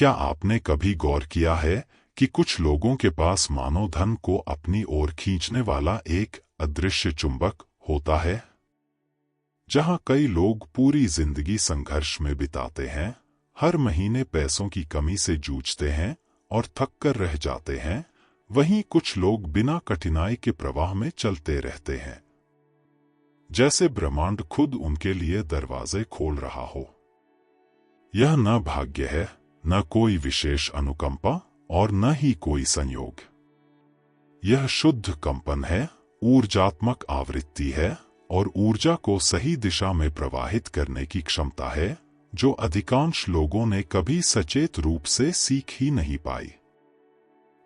क्या आपने कभी गौर किया है कि कुछ लोगों के पास मानव धन को अपनी ओर खींचने वाला एक अदृश्य चुंबक होता है? जहां कई लोग पूरी जिंदगी संघर्ष में बिताते हैं, हर महीने पैसों की कमी से जूझते हैं और थक कर रह जाते हैं, वहीं कुछ लोग बिना कठिनाई के प्रवाह में चलते रहते हैं, जैसे ब्रह्मांड खुद उनके लिए दरवाजे खोल रहा हो। यह न भाग्य है, न कोई विशेष अनुकंपा और न ही कोई संयोग। यह शुद्ध कंपन है, ऊर्जात्मक आवृत्ति है और ऊर्जा को सही दिशा में प्रवाहित करने की क्षमता है, जो अधिकांश लोगों ने कभी सचेत रूप से सीख ही नहीं पाई।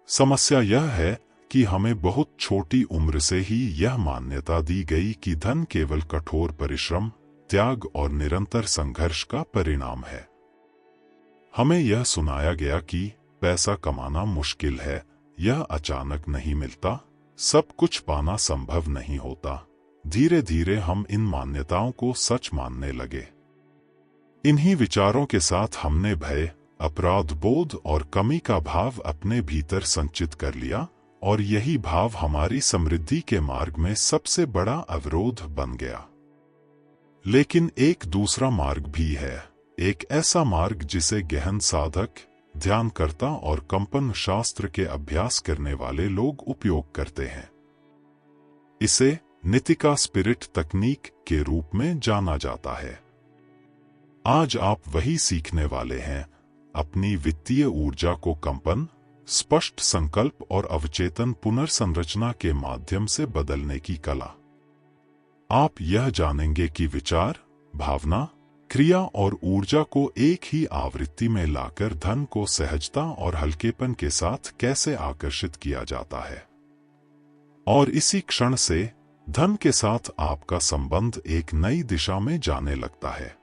समस्या यह है कि हमें बहुत छोटी उम्र से ही यह मान्यता दी गई कि धन केवल कठोर परिश्रम, त्याग और निरंतर संघर्ष का परिणाम है। हमें यह सुनाया गया कि पैसा कमाना मुश्किल है, यह अचानक नहीं मिलता, सब कुछ पाना संभव नहीं होता। धीरे धीरे हम इन मान्यताओं को सच मानने लगे। इन्हीं विचारों के साथ हमने भय, अपराध बोध और कमी का भाव अपने भीतर संचित कर लिया और यही भाव हमारी समृद्धि के मार्ग में सबसे बड़ा अवरोध बन गया। लेकिन एक दूसरा मार्ग भी है, एक ऐसा मार्ग जिसे गहन साधक, ध्यानकर्ता और कंपन शास्त्र के अभ्यास करने वाले लोग उपयोग करते हैं। इसे नितिका स्पिरिट तकनीक के रूप में जाना जाता है। आज आप वही सीखने वाले हैं, अपनी वित्तीय ऊर्जा को कंपन, स्पष्ट संकल्प और अवचेतन पुनर्संरचना के माध्यम से बदलने की कला। आप यह जानेंगे कि विचार, भावना, क्रिया और ऊर्जा को एक ही आवृत्ति में लाकर धन को सहजता और हल्केपन के साथ कैसे आकर्षित किया जाता है। और इसी क्षण से धन के साथ आपका संबंध एक नई दिशा में जाने लगता है।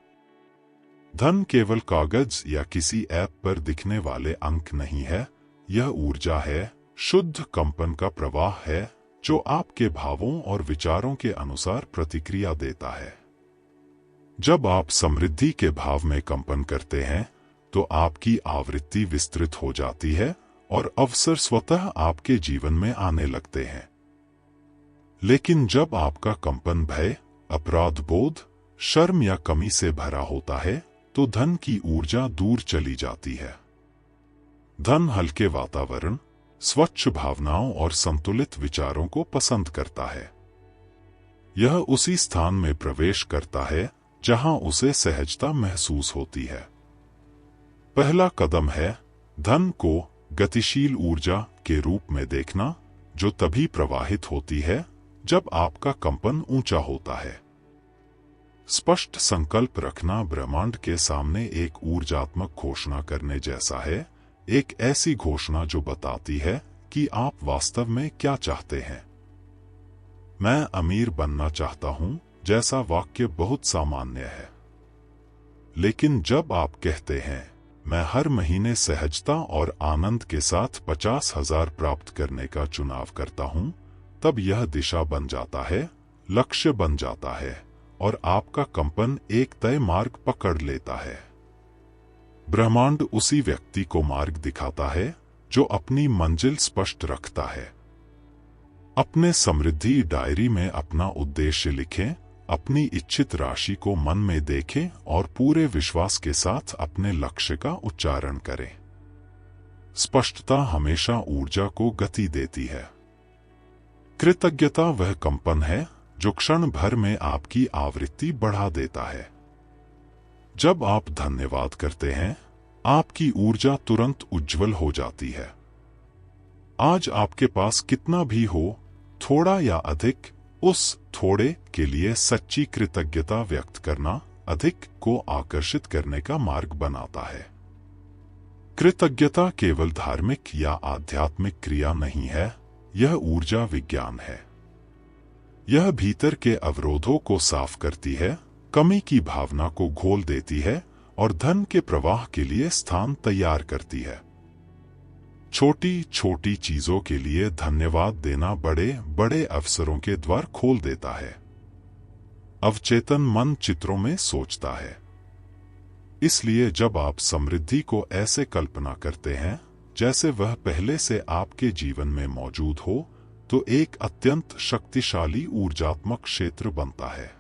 धन केवल कागज या किसी ऐप पर दिखने वाले अंक नहीं है, यह ऊर्जा है, शुद्ध कंपन का प्रवाह है, जो आपके भावों और विचारों के अनुसार प्रतिक्रिया देता है। जब आप समृद्धि के भाव में कंपन करते हैं, तो आपकी आवृत्ति विस्तृत हो जाती है और अवसर स्वतः आपके जीवन में आने लगते हैं। लेकिन जब आपका कंपन भय, अपराध बोध, शर्म या कमी से भरा होता है, तो धन की ऊर्जा दूर चली जाती है। धन हल्के वातावरण, स्वच्छ भावनाओं और संतुलित विचारों को पसंद करता है। यह उसी स्थान में प्रवेश करता है जहां उसे सहजता महसूस होती है। पहला कदम है धन को गतिशील ऊर्जा के रूप में देखना, जो तभी प्रवाहित होती है जब आपका कंपन ऊंचा होता है। स्पष्ट संकल्प रखना ब्रह्मांड के सामने एक ऊर्जात्मक घोषणा करने जैसा है, एक ऐसी घोषणा जो बताती है कि आप वास्तव में क्या चाहते हैं। मैं अमीर बनना चाहता हूं जैसा वाक्य बहुत सामान्य है, लेकिन जब आप कहते हैं मैं हर महीने सहजता और आनंद के साथ 50,000 प्राप्त करने का चुनाव करता हूं, तब यह दिशा बन जाता है, लक्ष्य बन जाता है और आपका कंपन एक तय मार्ग पकड़ लेता है। ब्रह्मांड उसी व्यक्ति को मार्ग दिखाता है जो अपनी मंजिल स्पष्ट रखता है। अपने समृद्धि डायरी में अपना उद्देश्य लिखें, अपनी इच्छित राशि को मन में देखें और पूरे विश्वास के साथ अपने लक्ष्य का उच्चारण करें। स्पष्टता हमेशा ऊर्जा को गति देती है। कृतज्ञता वह कंपन है जो क्षण भर में आपकी आवृत्ति बढ़ा देता है। जब आप धन्यवाद करते हैं, आपकी ऊर्जा तुरंत उज्जवल हो जाती है। आज आपके पास कितना भी हो, थोड़ा या अधिक, उस थोड़े के लिए सच्ची कृतज्ञता व्यक्त करना अधिक को आकर्षित करने का मार्ग बनाता है। कृतज्ञता केवल धार्मिक या आध्यात्मिक क्रिया नहीं है, यह ऊर्जा विज्ञान है। यह भीतर के अवरोधों को साफ करती है, कमी की भावना को घोल देती है और धन के प्रवाह के लिए स्थान तैयार करती है। छोटी छोटी चीजों के लिए धन्यवाद देना बड़े बड़े अवसरों के द्वार खोल देता है। अवचेतन मन चित्रों में सोचता है। इसलिए जब आप समृद्धि को ऐसे कल्पना करते हैं जैसे वह पहले से आपके जीवन में मौजूद हो, तो एक अत्यंत शक्तिशाली ऊर्जात्मक क्षेत्र बनता है।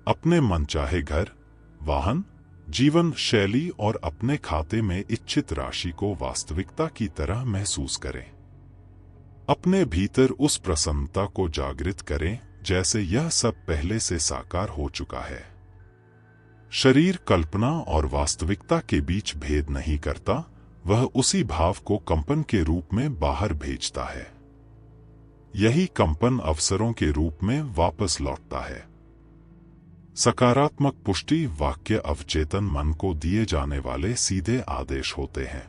अपने मनचाहे घर, वाहन, जीवन शैली और अपने खाते में इच्छित राशि को वास्तविकता की तरह महसूस करें। अपने भीतर उस प्रसन्नता को जागृत करें जैसे यह सब पहले से साकार हो चुका है। शरीर कल्पना और वास्तविकता के बीच भेद नहीं करता, वह उसी भाव को कंपन के रूप में बाहर भेजता है। यही कंपन अवसरों के रूप में वापस लौटता है। सकारात्मक पुष्टि वाक्य अवचेतन मन को दिए जाने वाले सीधे आदेश होते हैं।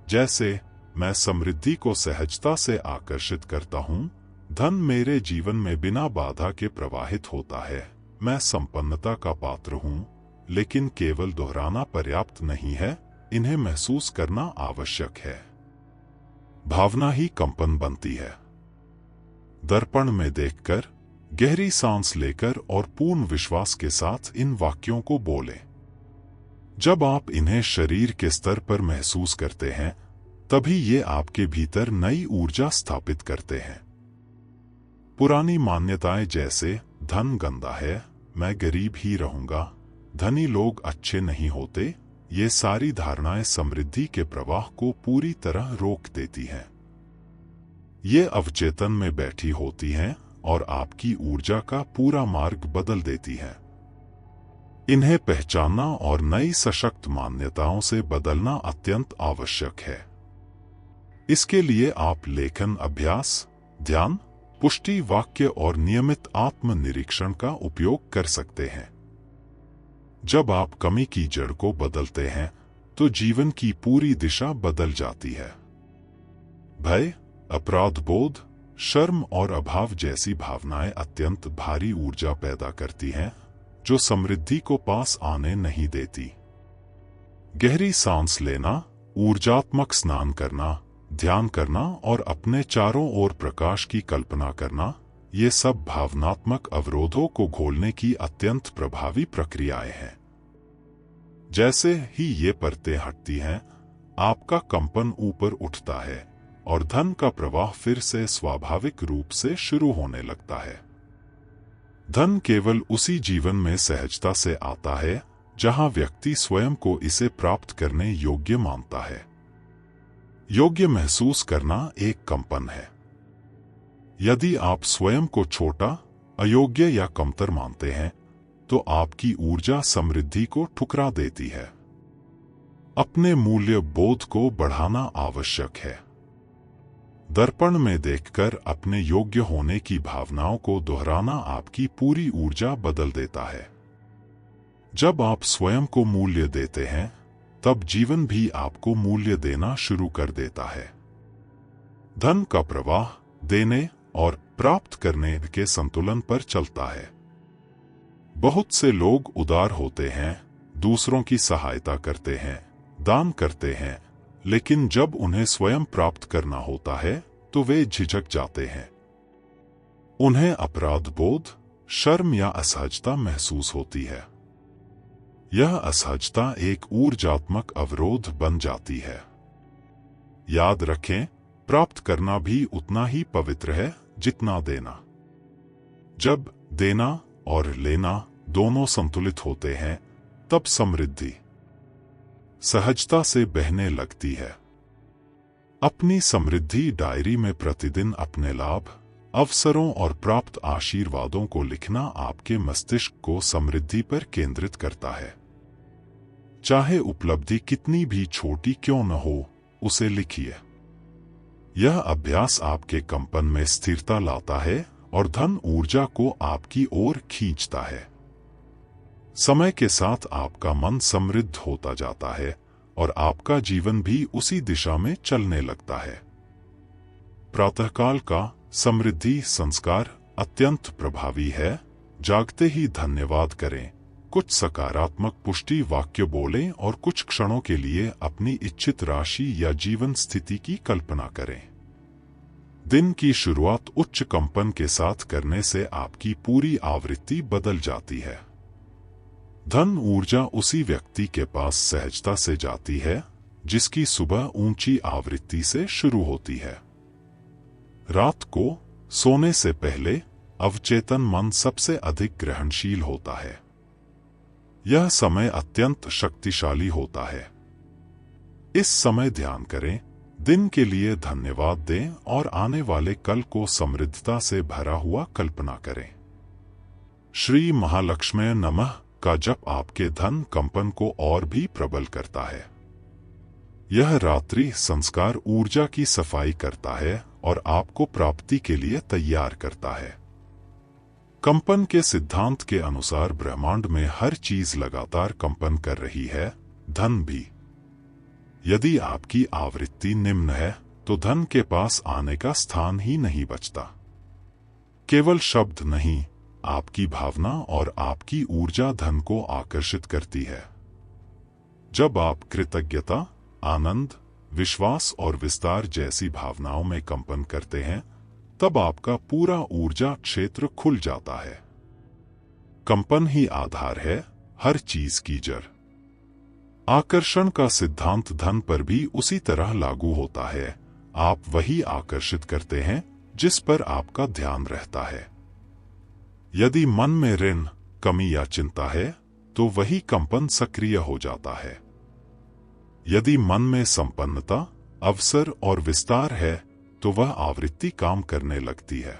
जैसे, मैं समृद्धि को सहजता से आकर्षित करता हूँ, धन मेरे जीवन में बिना बाधा के प्रवाहित होता है, मैं संपन्नता का पात्र हूँ, लेकिन केवल दोहराना पर्याप्त नहीं है, इन्हें महसूस करना आवश्यक है। भावना ही कंपन बनती है। दर्पण में देखकर, गहरी सांस लेकर और पूर्ण विश्वास के साथ इन वाक्यों को बोलें। जब आप इन्हें शरीर के स्तर पर महसूस करते हैं, तभी ये आपके भीतर नई ऊर्जा स्थापित करते हैं। पुरानी मान्यताएं जैसे धन गंदा है, मैं गरीब ही रहूंगा, धनी लोग अच्छे नहीं होते, ये सारी धारणाएं समृद्धि के प्रवाह को पूरी तरह रोक देती हैं। ये अवचेतन में बैठी होती हैं और आपकी ऊर्जा का पूरा मार्ग बदल देती हैं। इन्हें पहचानना और नई सशक्त मान्यताओं से बदलना अत्यंत आवश्यक है। इसके लिए आप लेखन अभ्यास, ध्यान, पुष्टि वाक्य और नियमित आत्मनिरीक्षण का उपयोग कर सकते हैं। जब आप कमी की जड़ को बदलते हैं, तो जीवन की पूरी दिशा बदल जाती है। भय, अपराध बोध, शर्म और अभाव जैसी भावनाएं अत्यंत भारी ऊर्जा पैदा करती हैं, जो समृद्धि को पास आने नहीं देती। गहरी सांस लेना, ऊर्जात्मक स्नान करना, ध्यान करना और अपने चारों ओर प्रकाश की कल्पना करना, ये सब भावनात्मक अवरोधों को घोलने की अत्यंत प्रभावी प्रक्रियाएं हैं। जैसे ही ये परतें हटती हैं, आपका कंपन ऊपर उठता है और धन का प्रवाह फिर से स्वाभाविक रूप से शुरू होने लगता है। धन केवल उसी जीवन में सहजता से आता है जहां व्यक्ति स्वयं को इसे प्राप्त करने योग्य मानता है। योग्य महसूस करना एक कंपन है। यदि आप स्वयं को छोटा, अयोग्य या कमतर मानते हैं, तो आपकी ऊर्जा समृद्धि को ठुकरा देती है। अपने मूल्य बोध को बढ़ाना आवश्यक है। दर्पण में देखकर अपने योग्य होने की भावनाओं को दोहराना आपकी पूरी ऊर्जा बदल देता है। जब आप स्वयं को मूल्य देते हैं, तब जीवन भी आपको मूल्य देना शुरू कर देता है। धन का प्रवाह देने और प्राप्त करने के संतुलन पर चलता है। बहुत से लोग उदार होते हैं, दूसरों की सहायता करते हैं, दान करते हैं, लेकिन जब उन्हें स्वयं प्राप्त करना होता है तो वे झिझक जाते हैं। उन्हें अपराध बोध, शर्म या असहजता महसूस होती है। यह असहजता एक ऊर्जात्मक अवरोध बन जाती है। याद रखें, प्राप्त करना भी उतना ही पवित्र है जितना देना। जब देना और लेना दोनों संतुलित होते हैं, तब समृद्धि सहजता से बहने लगती है। अपनी समृद्धि डायरी में प्रतिदिन अपने लाभ, अवसरों और प्राप्त आशीर्वादों को लिखना आपके मस्तिष्क को समृद्धि पर केंद्रित करता है। चाहे उपलब्धि कितनी भी छोटी क्यों न हो, उसे लिखिए। यह अभ्यास आपके कंपन में स्थिरता लाता है और धन ऊर्जा को आपकी ओर खींचता है। समय के साथ आपका मन समृद्ध होता जाता है और आपका जीवन भी उसी दिशा में चलने लगता है। प्रातःकाल का समृद्धि संस्कार अत्यंत प्रभावी है। जागते ही धन्यवाद करें, कुछ सकारात्मक पुष्टि वाक्य बोलें और कुछ क्षणों के लिए अपनी इच्छित राशि या जीवन स्थिति की कल्पना करें। दिन की शुरुआत उच्च कंपन के साथ करने से आपकी पूरी आवृत्ति बदल जाती है। धन ऊर्जा उसी व्यक्ति के पास सहजता से जाती है जिसकी सुबह ऊंची आवृत्ति से शुरू होती है। रात को सोने से पहले अवचेतन मन सबसे अधिक ग्रहणशील होता है। यह समय अत्यंत शक्तिशाली होता है। इस समय ध्यान करें, दिन के लिए धन्यवाद दें और आने वाले कल को समृद्धता से भरा हुआ कल्पना करें। श्री महालक्ष्मी नमः का जप आपके धन कंपन को और भी प्रबल करता है। यह रात्रि संस्कार ऊर्जा की सफाई करता है और आपको प्राप्ति के लिए तैयार करता है। कंपन के सिद्धांत के अनुसार ब्रह्मांड में हर चीज लगातार कंपन कर रही है, धन भी। यदि आपकी आवृत्ति निम्न है तो धन के पास आने का स्थान ही नहीं बचता। केवल शब्द नहीं, आपकी भावना और आपकी ऊर्जा धन को आकर्षित करती है। जब आप कृतज्ञता, आनंद, विश्वास और विस्तार जैसी भावनाओं में कंपन करते हैं, तब आपका पूरा ऊर्जा क्षेत्र खुल जाता है। कंपन ही आधार है हर चीज की जड़। आकर्षण का सिद्धांत धन पर भी उसी तरह लागू होता है। आप वही आकर्षित करते हैं जिस पर आपका ध्यान रहता है। यदि मन में ऋण, कमी या चिंता है तो वही कंपन सक्रिय हो जाता है। यदि मन में संपन्नता, अवसर और विस्तार है तो वह आवृत्ति काम करने लगती है।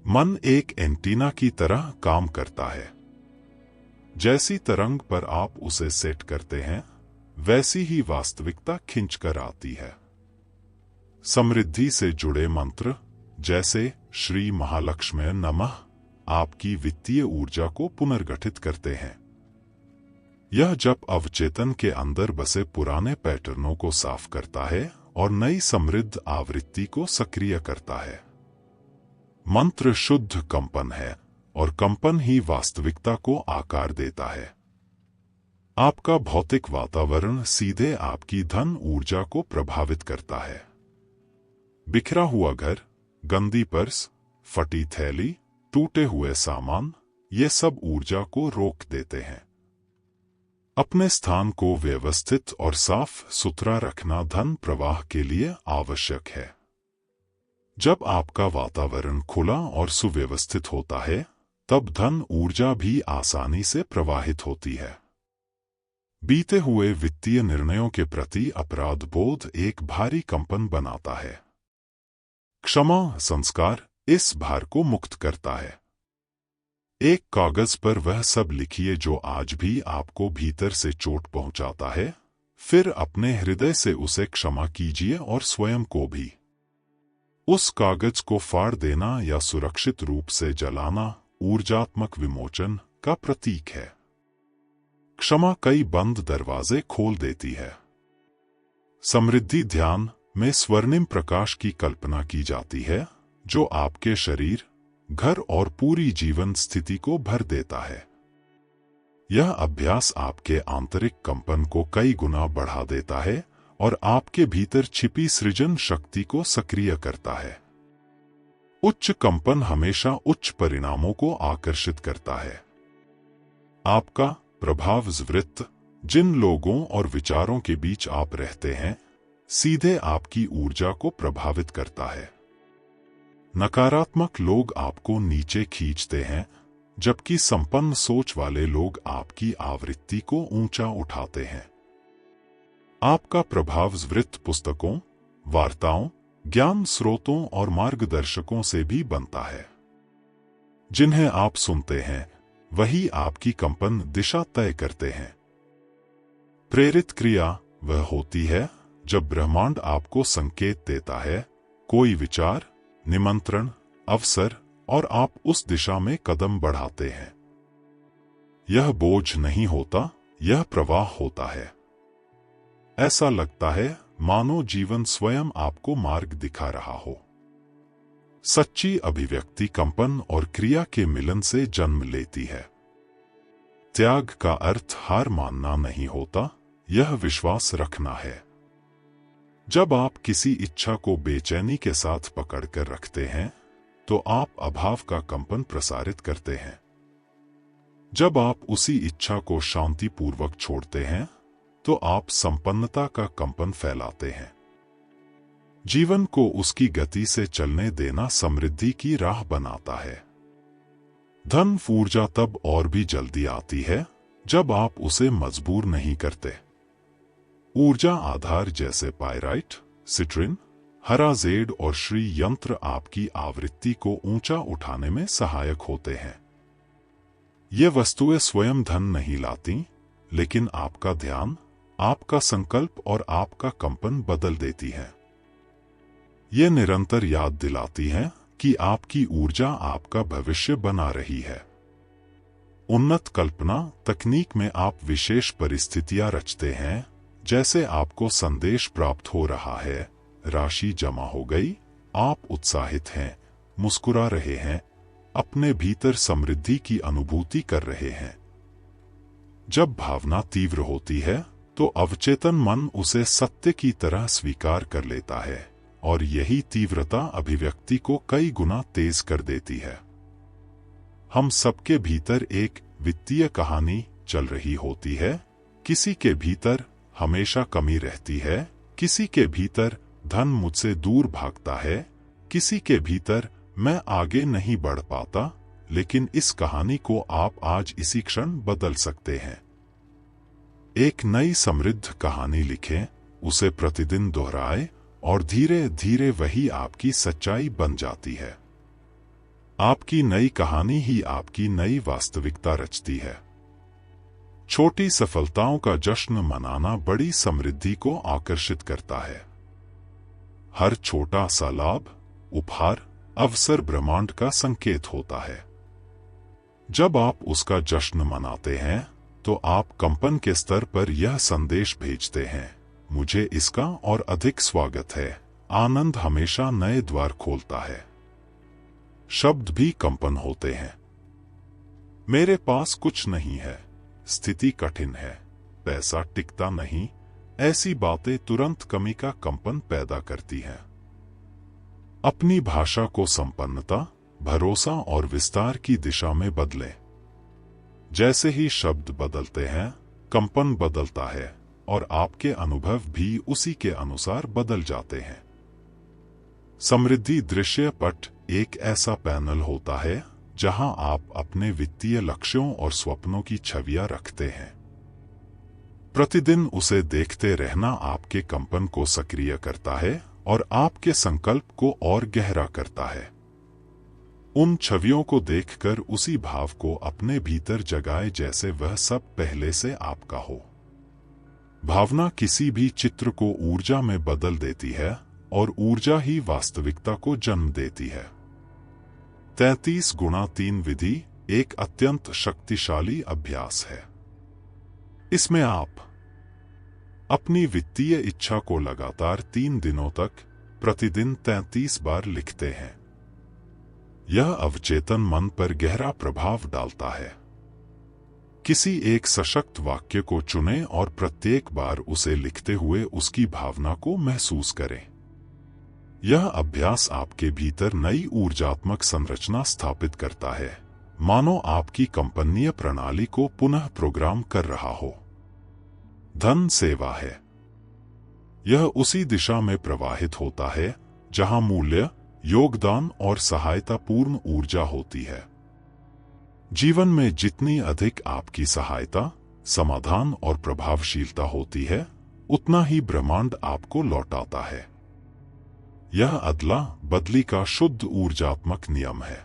मन एक एंटीना की तरह काम करता है। जैसी तरंग पर आप उसे सेट करते हैं, वैसी ही वास्तविकता खिंचकर आती है। समृद्धि से जुड़े मंत्र जैसे श्री महालक्ष्मी नमः आपकी वित्तीय ऊर्जा को पुनर्गठित करते हैं। यह जप अवचेतन के अंदर बसे पुराने पैटर्नों को साफ करता है और नई समृद्ध आवृत्ति को सक्रिय करता है। मंत्र शुद्ध कंपन है और कंपन ही वास्तविकता को आकार देता है। आपका भौतिक वातावरण सीधे आपकी धन ऊर्जा को प्रभावित करता है। बिखरा हुआ घर, गंदी पर्स, फटी थैली, टूटे हुए सामान, ये सब ऊर्जा को रोक देते हैं। अपने स्थान को व्यवस्थित और साफ सुथरा रखना धन प्रवाह के लिए आवश्यक है। जब आपका वातावरण खुला और सुव्यवस्थित होता है, तब धन ऊर्जा भी आसानी से प्रवाहित होती है। बीते हुए वित्तीय निर्णयों के प्रति अपराध बोध एक भारी कंपन बनाता है। क्षमा संस्कार इस भार को मुक्त करता है। एक कागज पर वह सब लिखिए जो आज भी आपको भीतर से चोट पहुंचाता है, फिर अपने हृदय से उसे क्षमा कीजिए और स्वयं को भी। उस कागज को फाड़ देना या सुरक्षित रूप से जलाना ऊर्जात्मक विमोचन का प्रतीक है। क्षमा कई बंद दरवाजे खोल देती है। समृद्धि ध्यान में स्वर्णिम प्रकाश की कल्पना की जाती है जो आपके शरीर, घर और पूरी जीवन स्थिति को भर देता है। यह अभ्यास आपके आंतरिक कंपन को कई गुना बढ़ा देता है और आपके भीतर छिपी सृजन शक्ति को सक्रिय करता है। उच्च कंपन हमेशा उच्च परिणामों को आकर्षित करता है। आपका प्रभाव वृत्त, जिन लोगों और विचारों के बीच आप रहते हैं, सीधे आपकी ऊर्जा को प्रभावित करता है। नकारात्मक लोग आपको नीचे खींचते हैं, जबकि संपन्न सोच वाले लोग आपकी आवृत्ति को ऊंचा उठाते हैं। आपका प्रभाव वृत्त पुस्तकों, वार्ताओं, ज्ञान स्रोतों और मार्गदर्शकों से भी बनता है। जिन्हें आप सुनते हैं, वही आपकी कंपन दिशा तय करते हैं। प्रेरित क्रिया वह होती है जब ब्रह्मांड आपको संकेत देता है, कोई विचार, निमंत्रण, अवसर, और आप उस दिशा में कदम बढ़ाते हैं। यह बोझ नहीं होता, यह प्रवाह होता है। ऐसा लगता है मानो जीवन स्वयं आपको मार्ग दिखा रहा हो। सच्ची अभिव्यक्ति कंपन और क्रिया के मिलन से जन्म लेती है। त्याग का अर्थ हार मानना नहीं होता, यह विश्वास रखना है। जब आप किसी इच्छा को बेचैनी के साथ पकड़कर रखते हैं, तो आप अभाव का कंपन प्रसारित करते हैं। जब आप उसी इच्छा को शांतिपूर्वक छोड़ते हैं तो आप संपन्नता का कंपन फैलाते हैं। जीवन को उसकी गति से चलने देना समृद्धि की राह बनाता है। धन ऊर्जा तब और भी जल्दी आती है जब आप उसे मजबूर नहीं करते। ऊर्जा आधार जैसे पाइराइट, सिट्रिन, हरा जेड और श्री यंत्र आपकी आवृत्ति को ऊंचा उठाने में सहायक होते हैं। ये वस्तुएं स्वयं धन नहीं लाती, लेकिन आपका ध्यान, आपका संकल्प और आपका कंपन बदल देती हैं। ये निरंतर याद दिलाती हैं कि आपकी ऊर्जा आपका भविष्य बना रही है। उन्नत कल्पना तकनीक में आप विशेष परिस्थितियां रचते हैं, जैसे आपको संदेश प्राप्त हो रहा है, राशि जमा हो गई, आप उत्साहित हैं, मुस्कुरा रहे हैं, अपने भीतर समृद्धि की अनुभूति कर रहे हैं। जब भावना तीव्र होती है तो अवचेतन मन उसे सत्य की तरह स्वीकार कर लेता है और यही तीव्रता अभिव्यक्ति को कई गुना तेज कर देती है। हम सबके भीतर एक वित्तीय कहानी चल रही होती है। किसी के भीतर हमेशा कमी रहती है, किसी के भीतर धन मुझसे दूर भागता है, किसी के भीतर मैं आगे नहीं बढ़ पाता। लेकिन इस कहानी को आप आज इसी क्षण बदल सकते हैं। एक नई समृद्ध कहानी लिखें, उसे प्रतिदिन दोहराएं और धीरे धीरे वही आपकी सच्चाई बन जाती है। आपकी नई कहानी ही आपकी नई वास्तविकता रचती है। छोटी सफलताओं का जश्न मनाना बड़ी समृद्धि को आकर्षित करता है। हर छोटा सा लाभ, उपहार, अवसर ब्रह्मांड का संकेत होता है। जब आप उसका जश्न मनाते हैं तो आप कंपन के स्तर पर यह संदेश भेजते हैं, मुझे इसका और अधिक स्वागत है। आनंद हमेशा नए द्वार खोलता है। शब्द भी कंपन होते हैं। मेरे पास कुछ नहीं है, स्थिति कठिन है, पैसा टिकता नहीं, ऐसी बातें तुरंत कमी का कंपन पैदा करती हैं। अपनी भाषा को संपन्नता, भरोसा और विस्तार की दिशा में बदलें। जैसे ही शब्द बदलते हैं, कंपन बदलता है और आपके अनुभव भी उसी के अनुसार बदल जाते हैं। समृद्धि दृश्य पट एक ऐसा पैनल होता है जहां आप अपने वित्तीय लक्ष्यों और स्वप्नों की छवियां रखते हैं। प्रतिदिन उसे देखते रहना आपके कंपन को सक्रिय करता है और आपके संकल्प को और गहरा करता है। उन छवियों को देखकर उसी भाव को अपने भीतर जगाए जैसे वह सब पहले से आपका हो। भावना किसी भी चित्र को ऊर्जा में बदल देती है और ऊर्जा ही वास्तविकता को जन्म देती है। 33x3 विधि एक अत्यंत शक्तिशाली अभ्यास है। इसमें आप अपनी वित्तीय इच्छा को लगातार 3 दिनों तक प्रतिदिन 33 बार लिखते हैं। यह अवचेतन मन पर गहरा प्रभाव डालता है। किसी एक सशक्त वाक्य को चुनें और प्रत्येक बार उसे लिखते हुए उसकी भावना को महसूस करें। यह अभ्यास आपके भीतर नई ऊर्जात्मक संरचना स्थापित करता है, मानो आपकी कंपनीय प्रणाली को पुनः प्रोग्राम कर रहा हो। धन सेवा है। यह उसी दिशा में प्रवाहित होता है जहां मूल्य, योगदान और सहायतापूर्ण ऊर्जा होती है। जीवन में जितनी अधिक आपकी सहायता, समाधान और प्रभावशीलता होती है, उतना ही ब्रह्मांड आपको लौटाता है। यह अदला बदली का शुद्ध ऊर्जात्मक नियम है।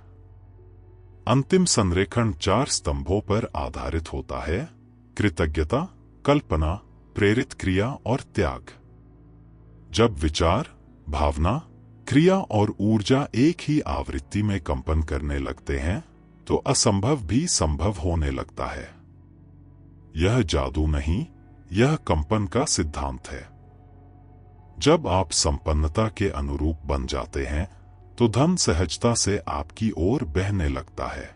अंतिम संरेखण 4 स्तंभों पर आधारित होता है: कृतज्ञता, कल्पना, प्रेरित क्रिया और त्याग। जब विचार, भावना, क्रिया और ऊर्जा एक ही आवृत्ति में कंपन करने लगते हैं तो असंभव भी संभव होने लगता है। यह जादू नहीं, यह कंपन का सिद्धांत है। जब आप संपन्नता के अनुरूप बन जाते हैं तो धन सहजता से आपकी ओर बहने लगता है।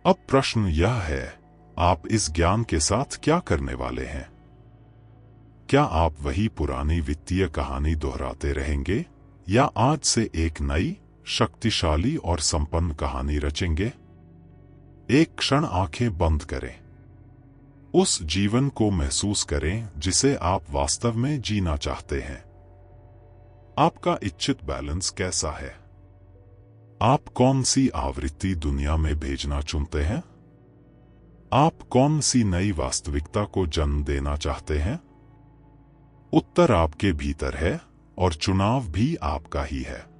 अब प्रश्न यह है, आप इस ज्ञान के साथ क्या करने वाले हैं? क्या आप वही पुरानी वित्तीय कहानी दोहराते रहेंगे या आज से एक नई, शक्तिशाली और संपन्न कहानी रचेंगे? एक क्षण आंखें बंद करें। उस जीवन को महसूस करें जिसे आप वास्तव में जीना चाहते हैं। आपका इच्छित बैलेंस कैसा है? आप कौन सी आवृत्ति दुनिया में भेजना चुनते हैं? आप कौन सी नई वास्तविकता को जन्म देना चाहते हैं? उत्तर आपके भीतर है और चुनाव भी आपका ही है।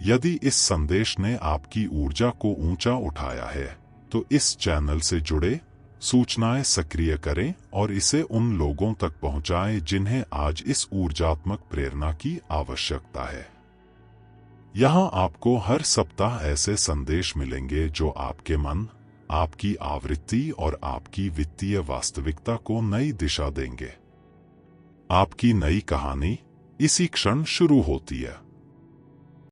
यदि इस संदेश ने आपकी ऊर्जा को ऊंचा उठाया है तो इस चैनल से जुड़े सूचनाएं सक्रिय करें और इसे उन लोगों तक पहुंचाएं जिन्हें आज इस ऊर्जात्मक प्रेरणा की आवश्यकता है। यहां आपको हर सप्ताह ऐसे संदेश मिलेंगे जो आपके मन, आपकी आवृत्ति और आपकी वित्तीय वास्तविकता को नई दिशा देंगे। आपकी नई कहानी इसी क्षण शुरू होती है।